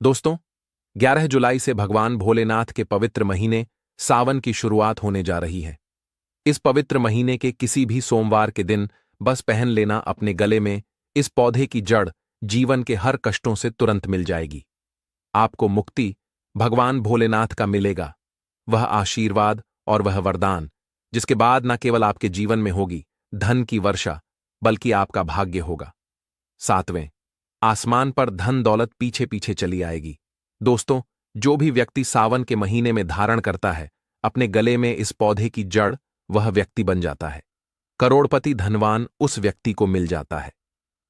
दोस्तों, 11 जुलाई से भगवान भोलेनाथ के पवित्र महीने सावन की शुरुआत होने जा रही है। इस पवित्र महीने के किसी भी सोमवार के दिन बस पहन लेना अपने गले में इस पौधे की जड़ जीवन के हर कष्टों से तुरंत मिल जाएगी। आपको मुक्ति भगवान भोलेनाथ का मिलेगा, वह आशीर्वाद और वह वरदान जिसके बाद न केवल आपके जीवन में होगी धन की वर्षा, बल्कि आपका भाग्य होगा। 7वें, आसमान पर धन दौलत पीछे पीछे चली आएगी। दोस्तों, जो भी व्यक्ति सावन के महीने में धारण करता है अपने गले में इस पौधे की जड़, वह व्यक्ति बन जाता है। करोड़पति धनवान उस व्यक्ति को मिल जाता है।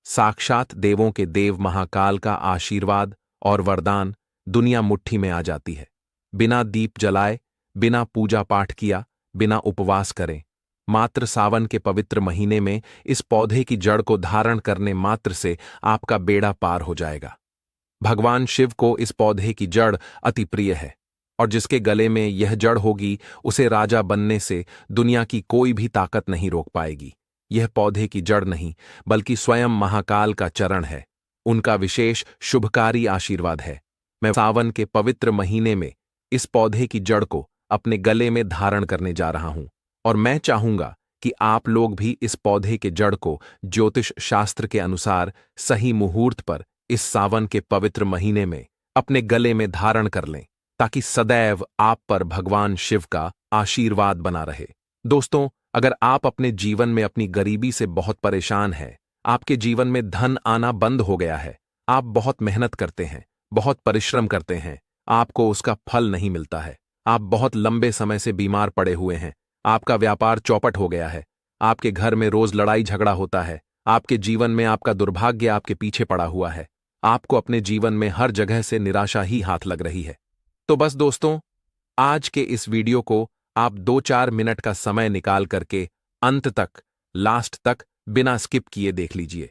साक्षात देवों के देव महाकाल का आशीर्वाद और वरदान दुनिया मुट्ठी में आ जाती है। बिना दीप जलाए, बिना पूजा पाठ किया, बिना उपवास करे, मात्र सावन के पवित्र महीने में इस पौधे की जड़ को धारण करने मात्र से आपका बेड़ा पार हो जाएगा। भगवान शिव को इस पौधे की जड़ अति प्रिय है और जिसके गले में यह जड़ होगी उसे राजा बनने से दुनिया की कोई भी ताकत नहीं रोक पाएगी। यह पौधे की जड़ नहीं बल्कि स्वयं महाकाल का चरण है, उनका विशेष शुभकारी आशीर्वाद है। मैं सावन के पवित्र महीने में इस पौधे की जड़ को अपने गले में धारण करने जा रहा हूं और मैं चाहूंगा कि आप लोग भी इस पौधे के जड़ को ज्योतिष शास्त्र के अनुसार सही मुहूर्त पर इस सावन के पवित्र महीने में अपने गले में धारण कर लें, ताकि सदैव आप पर भगवान शिव का आशीर्वाद बना रहे। दोस्तों, अगर आप अपने जीवन में अपनी गरीबी से बहुत परेशान हैं, आपके जीवन में धन आना बंद हो गया है, आप बहुत मेहनत करते हैं, बहुत परिश्रम करते हैं, आपको उसका फल नहीं मिलता है, आप बहुत लंबे समय से बीमार पड़े हुए हैं, आपका व्यापार चौपट हो गया है, आपके घर में रोज लड़ाई झगड़ा होता है, आपके जीवन में आपका दुर्भाग्य आपके पीछे पड़ा हुआ है, आपको अपने जीवन में हर जगह से निराशा ही हाथ लग रही है, तो बस दोस्तों, आज के इस वीडियो को आप 2-4 मिनट का समय निकाल करके अंत तक, लास्ट तक बिना स्किप किए देख लीजिए।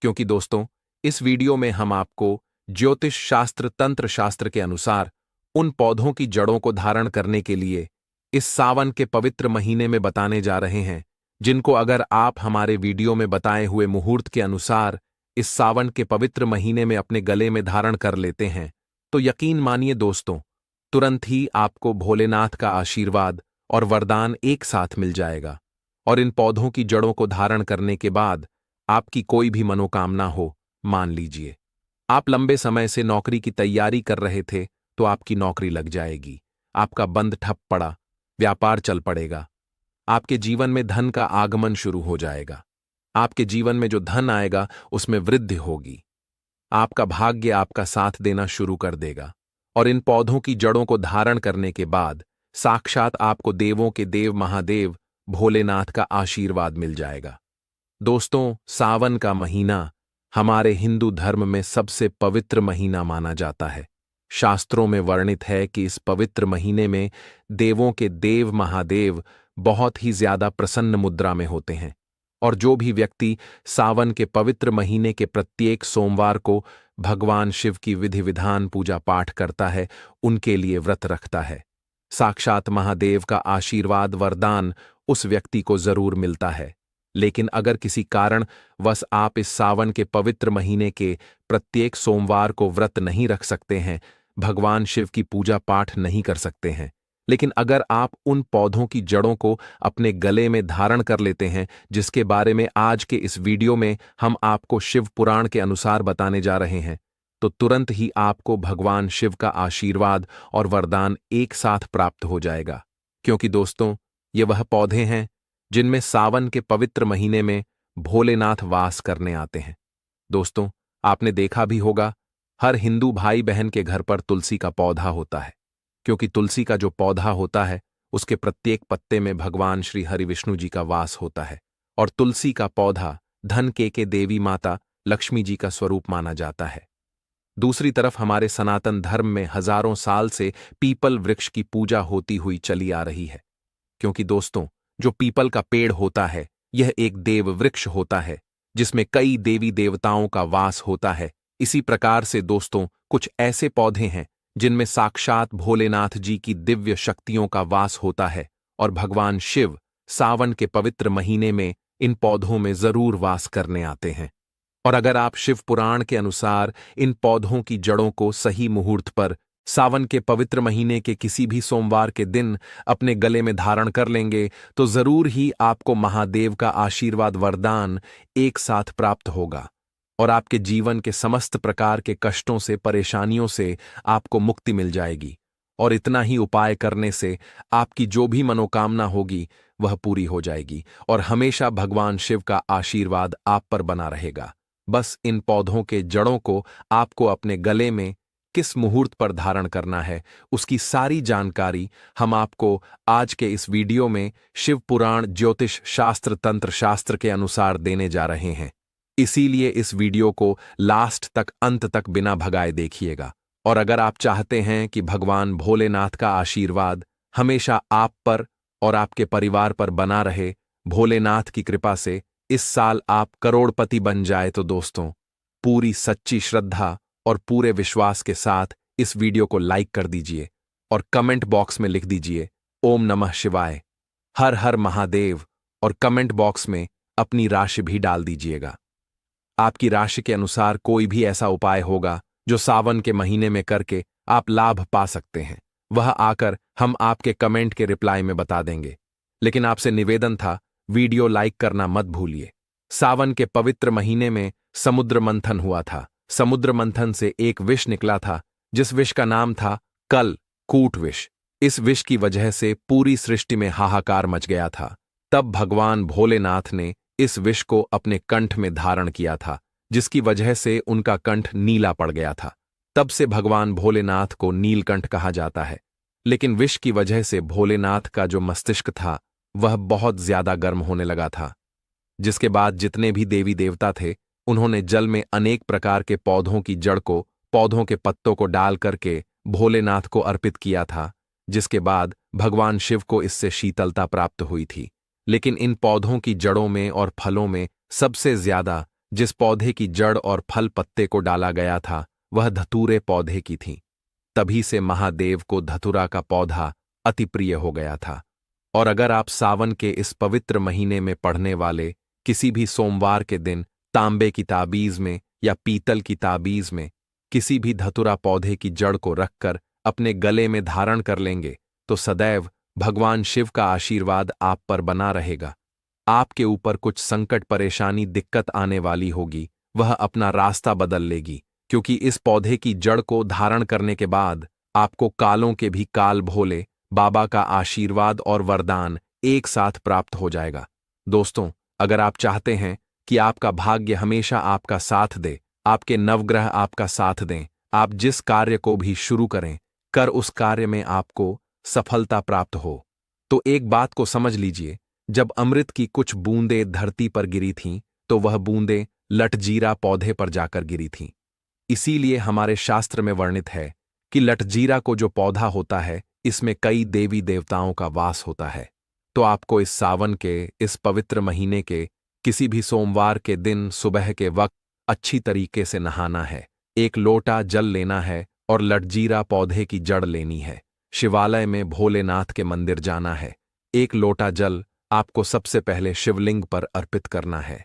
क्योंकि दोस्तों, इस वीडियो में हम आपको ज्योतिष शास्त्र तंत्र शास्त्र के अनुसार उन पौधों की जड़ों को धारण करने के लिए इस सावन के पवित्र महीने में बताने जा रहे हैं, जिनको अगर आप हमारे वीडियो में बताए हुए मुहूर्त के अनुसार इस सावन के पवित्र महीने में अपने गले में धारण कर लेते हैं, तो यकीन मानिए दोस्तों, तुरंत ही आपको भोलेनाथ का आशीर्वाद और वरदान एक साथ मिल जाएगा। और इन पौधों की जड़ों को धारण करने के बाद आपकी कोई भी मनोकामना हो, मान लीजिए आप लंबे समय से नौकरी की तैयारी कर रहे थे तो आपकी नौकरी लग जाएगी, आपका बंद ठप पड़ा व्यापार चल पड़ेगा, आपके जीवन में धन का आगमन शुरू हो जाएगा, आपके जीवन में जो धन आएगा उसमें वृद्धि होगी, आपका भाग्य आपका साथ देना शुरू कर देगा। और इन पौधों की जड़ों को धारण करने के बाद साक्षात आपको देवों के देव महादेव भोलेनाथ का आशीर्वाद मिल जाएगा। दोस्तों, सावन का महीना हमारे हिंदू धर्म में सबसे पवित्र महीना माना जाता है। शास्त्रों में वर्णित है कि इस पवित्र महीने में देवों के देव महादेव बहुत ही ज्यादा प्रसन्न मुद्रा में होते हैं और जो भी व्यक्ति सावन के पवित्र महीने के प्रत्येक सोमवार को भगवान शिव की विधि विधान पूजा पाठ करता है, उनके लिए व्रत रखता है, साक्षात महादेव का आशीर्वाद वरदान उस व्यक्ति को जरूर मिलता है। लेकिन अगर किसी कारण वश आप इस सावन के पवित्र महीने के प्रत्येक सोमवार को व्रत नहीं रख सकते हैं, भगवान शिव की पूजा पाठ नहीं कर सकते हैं, लेकिन अगर आप उन पौधों की जड़ों को अपने गले में धारण कर लेते हैं, जिसके बारे में आज के इस वीडियो में हम आपको शिव पुराण के अनुसार बताने जा रहे हैं, तो तुरंत ही आपको भगवान शिव का आशीर्वाद और वरदान एक साथ प्राप्त हो जाएगा। क्योंकि दोस्तों, ये वह पौधे हैं जिनमें सावन के पवित्र महीने में भोलेनाथ वास करने आते हैं। दोस्तों, आपने देखा भी होगा, हर हिंदू भाई बहन के घर पर तुलसी का पौधा होता है, क्योंकि तुलसी का जो पौधा होता है उसके प्रत्येक पत्ते में भगवान श्री हरि विष्णु जी का वास होता है और तुलसी का पौधा धन के देवी माता लक्ष्मी जी का स्वरूप माना जाता है। दूसरी तरफ हमारे सनातन धर्म में हजारों साल से पीपल वृक्ष की पूजा होती हुई चली आ रही है, क्योंकि दोस्तों, जो पीपल का पेड़ होता है यह एक देव वृक्ष होता है जिसमें कई देवी देवताओं का वास होता है। इसी प्रकार से दोस्तों, कुछ ऐसे पौधे हैं जिनमें साक्षात भोलेनाथ जी की दिव्य शक्तियों का वास होता है और भगवान शिव सावन के पवित्र महीने में इन पौधों में जरूर वास करने आते हैं। और अगर आप शिव पुराण के अनुसार इन पौधों की जड़ों को सही मुहूर्त पर सावन के पवित्र महीने के किसी भी सोमवार के दिन अपने गले में धारण कर लेंगे तो जरूर ही आपको महादेव का आशीर्वाद वरदान एक साथ प्राप्त होगा और आपके जीवन के समस्त प्रकार के कष्टों से परेशानियों से आपको मुक्ति मिल जाएगी। और इतना ही उपाय करने से आपकी जो भी मनोकामना होगी वह पूरी हो जाएगी और हमेशा भगवान शिव का आशीर्वाद आप पर बना रहेगा। बस इन पौधों के जड़ों को आपको अपने गले में किस मुहूर्त पर धारण करना है उसकी सारी जानकारी हम आपको आज के इस वीडियो में शिव पुराण ज्योतिष शास्त्र तंत्र शास्त्र के अनुसार देने जा रहे हैं। इसीलिए इस वीडियो को लास्ट तक अंत तक बिना भगाए देखिएगा। और अगर आप चाहते हैं कि भगवान भोलेनाथ का आशीर्वाद हमेशा आप पर और आपके परिवार पर बना रहे, भोलेनाथ की कृपा से इस साल आप करोड़पति बन जाए तो दोस्तों पूरी सच्ची श्रद्धा और पूरे विश्वास के साथ इस वीडियो को लाइक कर दीजिए और कमेंट बॉक्स में लिख दीजिए ओम नमः शिवाय, हर हर महादेव और कमेंट बॉक्स में अपनी राशि भी डाल दीजिएगा। आपकी राशि के अनुसार कोई भी ऐसा उपाय होगा जो सावन के महीने में करके आप लाभ पा सकते हैं, वह आकर हम आपके कमेंट के रिप्लाई में बता देंगे। लेकिन आपसे निवेदन था वीडियो लाइक करना मत भूलिए। सावन के पवित्र महीने में समुद्र मंथन हुआ था। समुद्र मंथन से एक विष निकला था जिस विष का नाम था कल कूट विष। इस विष की वजह से पूरी सृष्टि में हाहाकार मच गया था। तब भगवान भोलेनाथ ने इस विष को अपने कंठ में धारण किया था जिसकी वजह से उनका कंठ नीला पड़ गया था। तब से भगवान भोलेनाथ को नीलकंठ कहा जाता है। लेकिन विष की वजह से भोलेनाथ का जो मस्तिष्क था वह बहुत ज्यादा गर्म होने लगा था, जिसके बाद जितने भी देवी देवता थे उन्होंने जल में अनेक प्रकार के पौधों की जड़ को, पौधों के पत्तों को डाल करके भोलेनाथ को अर्पित किया था, जिसके बाद भगवान शिव को इससे शीतलता प्राप्त हुई थी। लेकिन इन पौधों की जड़ों में और फलों में सबसे ज्यादा जिस पौधे की जड़ और फल पत्ते को डाला गया था वह धतूरे पौधे की थी। तभी से महादेव को धतूरा का पौधा अति प्रिय हो गया था। और अगर आप सावन के इस पवित्र महीने में पढ़ने वाले किसी भी सोमवार के दिन तांबे की ताबीज में या पीतल की ताबीज में किसी भी धतूरा पौधे की जड़ को रखकर अपने गले में धारण कर लेंगे तो सदैव भगवान शिव का आशीर्वाद आप पर बना रहेगा। आपके ऊपर कुछ संकट परेशानी दिक्कत आने वाली होगी वह अपना रास्ता बदल लेगी, क्योंकि इस पौधे की जड़ को धारण करने के बाद आपको कालों के भी काल भोले बाबा का आशीर्वाद और वरदान एक साथ प्राप्त हो जाएगा। दोस्तों, अगर आप चाहते हैं कि आपका भाग्य हमेशा आपका साथ दे, आपके नवग्रह आपका साथ दें, आप जिस कार्य को भी शुरू करें कर उस कार्य में आपको सफलता प्राप्त हो, तो एक बात को समझ लीजिए, जब अमृत की कुछ बूंदें धरती पर गिरी थीं तो वह बूंदें लटजीरा पौधे पर जाकर गिरी थीं। इसीलिए हमारे शास्त्र में वर्णित है कि लटजीरा को जो पौधा होता है इसमें कई देवी देवताओं का वास होता है। तो आपको इस सावन के इस पवित्र महीने के किसी भी सोमवार के दिन सुबह के वक्त अच्छी तरीके से नहाना है, एक लोटा जल लेना है और लटजीरा पौधे की जड़ लेनी है। शिवालय में भोलेनाथ के मंदिर जाना है। एक लोटा जल आपको सबसे पहले शिवलिंग पर अर्पित करना है।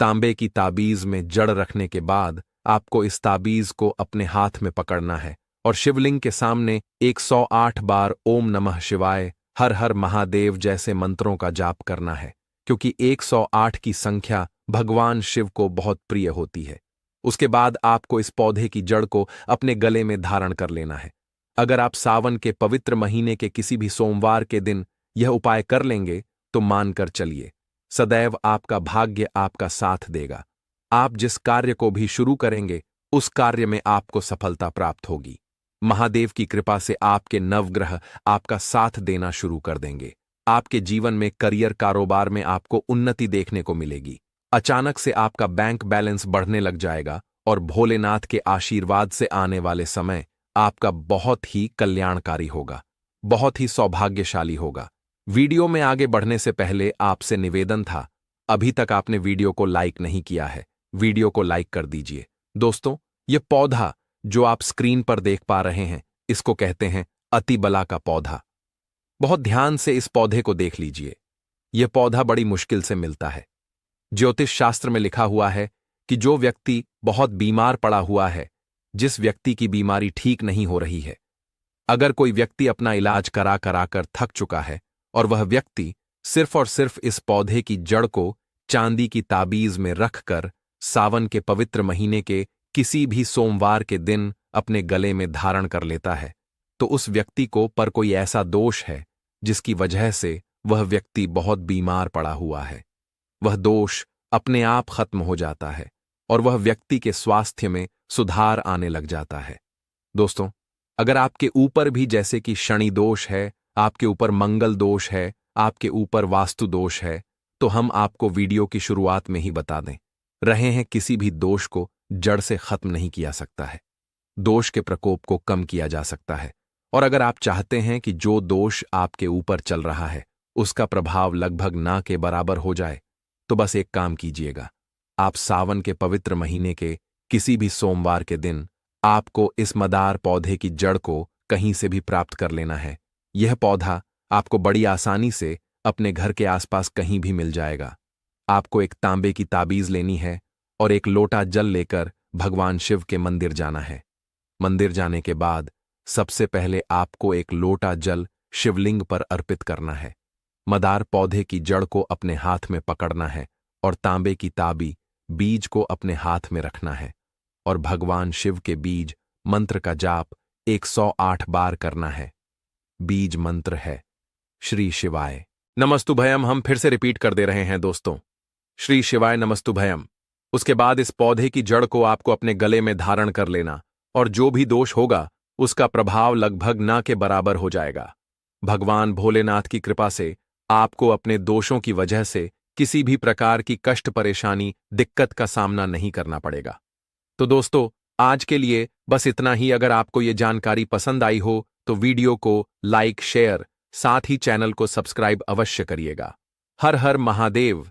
तांबे की ताबीज में जड़ रखने के बाद आपको इस ताबीज को अपने हाथ में पकड़ना है और शिवलिंग के सामने 108 बार ओम नमः शिवाय, हर हर महादेव जैसे मंत्रों का जाप करना है, क्योंकि 108 की संख्या भगवान शिव को बहुत प्रिय होती है। उसके बाद आपको इस पौधे की जड़ को अपने गले में धारण कर लेना है। अगर आप सावन के पवित्र महीने के किसी भी सोमवार के दिन यह उपाय कर लेंगे तो मानकर चलिए सदैव आपका भाग्य आपका साथ देगा। आप जिस कार्य को भी शुरू करेंगे उस कार्य में आपको सफलता प्राप्त होगी। महादेव की कृपा से आपके नवग्रह आपका साथ देना शुरू कर देंगे। आपके जीवन में करियर कारोबार में आपको उन्नति देखने को मिलेगी। अचानक से आपका बैंक बैलेंस बढ़ने लग जाएगा और भोलेनाथ के आशीर्वाद से आने वाले समय आपका बहुत ही कल्याणकारी होगा, बहुत ही सौभाग्यशाली होगा। वीडियो में आगे बढ़ने से पहले आपसे निवेदन था, अभी तक आपने वीडियो को लाइक नहीं किया है, वीडियो को लाइक कर दीजिए। दोस्तों, यह पौधा जो आप स्क्रीन पर देख पा रहे हैं इसको कहते हैं अतिबला का पौधा। बहुत ध्यान से इस पौधे को देख लीजिए। यह पौधा बड़ी मुश्किल से मिलता है। ज्योतिष शास्त्र में लिखा हुआ है कि जो व्यक्ति बहुत बीमार पड़ा हुआ है, जिस व्यक्ति की बीमारी ठीक नहीं हो रही है, अगर कोई व्यक्ति अपना इलाज करा कराकर थक चुका है और वह व्यक्ति सिर्फ और सिर्फ इस पौधे की जड़ को चांदी की ताबीज में रखकर सावन के पवित्र महीने के किसी भी सोमवार के दिन अपने गले में धारण कर लेता है, तो उस व्यक्ति को पर कोई ऐसा दोष है जिसकी वजह से वह व्यक्ति बहुत बीमार पड़ा हुआ है। वह दोष अपने आप खत्म हो जाता है और वह व्यक्ति के स्वास्थ्य में सुधार आने लग जाता है। दोस्तों, अगर आपके ऊपर भी जैसे कि शनि दोष है, आपके ऊपर मंगल दोष है, आपके ऊपर वास्तु दोष है, तो हम आपको वीडियो की शुरुआत में ही बता दें रहे हैं किसी भी दोष को जड़ से खत्म नहीं किया सकता है। दोष के प्रकोप को कम किया जा सकता है, और अगर आप चाहते हैं कि जो दोष आपके ऊपर चल रहा है उसका प्रभाव लगभग ना के बराबर हो जाए, तो बस एक काम कीजिएगा। आप सावन के पवित्र महीने के किसी भी सोमवार के दिन आपको इस मदार पौधे की जड़ को कहीं से भी प्राप्त कर लेना है। यह पौधा आपको बड़ी आसानी से अपने घर के आसपास कहीं भी मिल जाएगा। आपको एक तांबे की ताबीज लेनी है और एक लोटा जल लेकर भगवान शिव के मंदिर जाना है। मंदिर जाने के बाद सबसे पहले आपको एक लोटा जल शिवलिंग पर अर्पित करना है। मदार पौधे की जड़ को अपने हाथ में पकड़ना है और तांबे की ताबी बीज को अपने हाथ में रखना है और भगवान शिव के बीज मंत्र का जाप 108 बार करना है। बीज मंत्र है श्री शिवाय नमस्तुभयम। हम फिर से रिपीट कर दे रहे हैं दोस्तों, श्री शिवाय नमस्तुभयम। उसके बाद इस पौधे की जड़ को आपको अपने गले में धारण कर लेना और जो भी दोष होगा उसका प्रभाव लगभग ना के बराबर हो जाएगा। भगवान भोलेनाथ की कृपा से आपको अपने दोषों की वजह से किसी भी प्रकार की कष्ट, परेशानी, दिक्कत का सामना नहीं करना पड़ेगा। तो दोस्तों, आज के लिए बस इतना ही। अगर आपको ये जानकारी पसंद आई हो तो वीडियो को लाइक, शेयर, साथ ही चैनल को सब्सक्राइब अवश्य करिएगा। हर हर महादेव।